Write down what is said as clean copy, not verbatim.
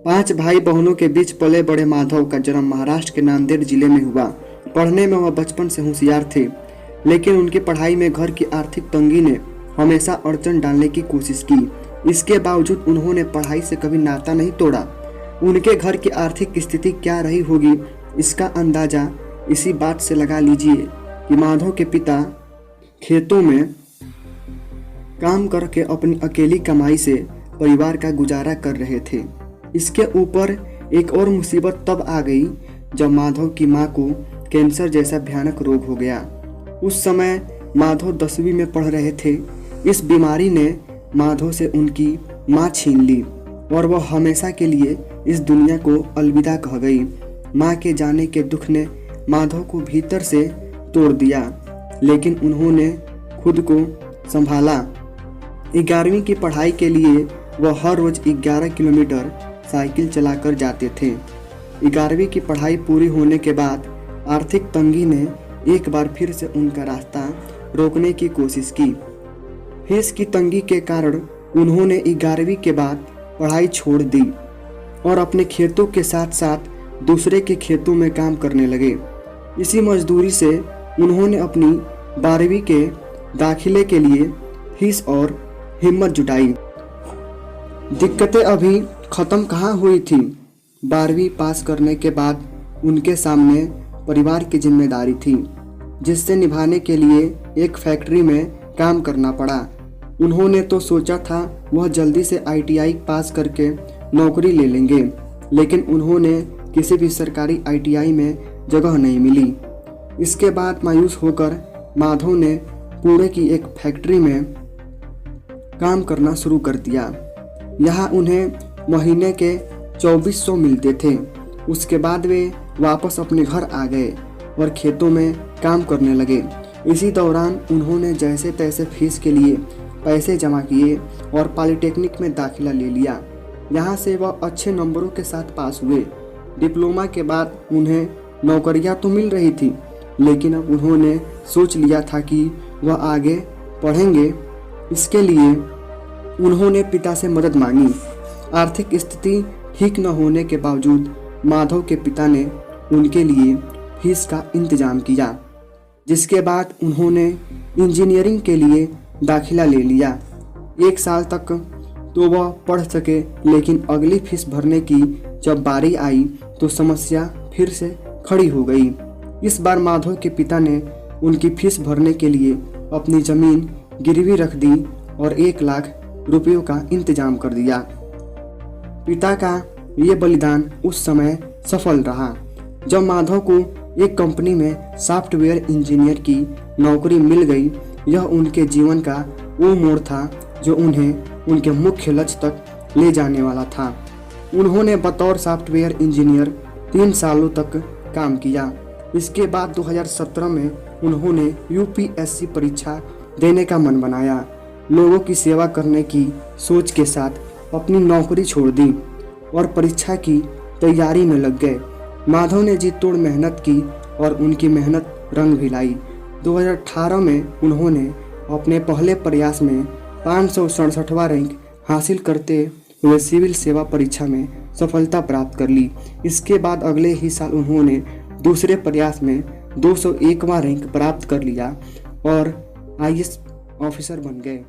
5 भाई बहनों के बीच पले बड़े माधव का जन्म महाराष्ट्र के नांदेड़ जिले में हुआ। पढ़ने में वह बचपन से होशियार थे, लेकिन उनकी पढ़ाई में घर की आर्थिक तंगी ने हमेशा अड़चन डालने की कोशिश की। इसके बावजूद उन्होंने पढ़ाई से कभी नाता नहीं तोड़ा। उनके घर की आर्थिक स्थिति क्या रही होगी, इसका अंदाजा इसी बात से लगा लीजिए कि माधव के पिता खेतों में काम करके अपनी अकेली कमाई से परिवार का गुजारा कर रहे थे। इसके ऊपर एक और मुसीबत तब आ गई जब माधव की मां को कैंसर जैसा भयानक रोग हो गया। उस समय माधव 10वीं में पढ़ रहे थे। इस बीमारी ने माधव से उनकी मां छीन ली और वह हमेशा के लिए इस दुनिया को अलविदा कह गई। मां के जाने के दुख ने माधव को भीतर से तोड़ दिया, लेकिन उन्होंने खुद को संभाला। 11वीं की पढ़ाई के लिए वह हर रोज 11 किलोमीटर साइकिल चलाकर जाते थे। 11वीं की पढ़ाई पूरी होने के बाद आर्थिक तंगी ने एक बार फिर से उनका रास्ता रोकने की कोशिश की। फीस की तंगी के कारण उन्होंने 11वीं के बाद पढ़ाई छोड़ दी और अपने खेतों के साथ साथ दूसरे के खेतों में काम करने लगे। इसी मजदूरी से उन्होंने अपनी 12वीं के दाखिले के लिए फीस और हिम्मत जुटाई। दिक्कतें अभी खत्म कहाँ हुई थी। 12वीं पास करने के बाद उनके सामने परिवार की जिम्मेदारी थी, जिससे निभाने के लिए एक फैक्ट्री में काम करना पड़ा। उन्होंने तो सोचा था वह जल्दी से ITI पास करके नौकरी ले लेंगे, लेकिन उन्होंने किसी भी सरकारी ITI में जगह नहीं मिली। इसके बाद मायूस होकर माधव ने पुणे की एक फैक्ट्री में काम करना शुरू कर दिया। यहाँ उन्हें महीने के 2400 मिलते थे। उसके बाद वे वापस अपने घर आ गए और खेतों में काम करने लगे। इसी दौरान उन्होंने जैसे तैसे फीस के लिए पैसे जमा किए और पॉलिटेक्निक में दाखिला ले लिया। यहाँ से वह अच्छे नंबरों के साथ पास हुए। डिप्लोमा के बाद उन्हें नौकरियाँ तो मिल रही थी, लेकिन अब उन्होंने सोच लिया था कि वह आगे पढ़ेंगे। इसके लिए उन्होंने पिता से मदद मांगी। आर्थिक स्थिति ठीक न होने के बावजूद माधव के पिता ने उनके लिए फीस का इंतजाम किया, जिसके बाद उन्होंने इंजीनियरिंग के लिए दाखिला ले लिया। 1 साल तक तो वह पढ़ सके, लेकिन अगली फीस भरने की जब बारी आई तो समस्या फिर से खड़ी हो गई। इस बार माधव के पिता ने उनकी फीस भरने के लिए अपनी ज़मीन गिरवी रख दी और 1 लाख रुपयों का इंतजाम कर दिया। पिता का ये बलिदान उस समय सफल रहा। जब माधव को एक कंपनी में सॉफ्टवेयर इंजीनियर की नौकरी मिल गई, यह उनके जीवन का वो मोड़ था जो उन्हें उनके मुख्य लक्ष्य तक ले जाने वाला था। उन्होंने बतौर सॉफ्टवेयर इंजीनियर 3 सालों तक काम किया। इसके बाद 2017 में उन्होंने UPSC परीक्षा देने का मन बनाया। लोगों की सेवा करने की सोच के साथ अपनी नौकरी छोड़ दी और परीक्षा की तैयारी में लग गए। माधव ने जी तोड़ मेहनत की और उनकी मेहनत रंग भी लाई। 2018 में उन्होंने अपने पहले प्रयास में 567वां रैंक हासिल करते हुए सिविल सेवा परीक्षा में सफलता प्राप्त कर ली। इसके बाद अगले ही साल उन्होंने दूसरे प्रयास में 201वां रैंक प्राप्त कर लिया और IAS ऑफिसर बन गए।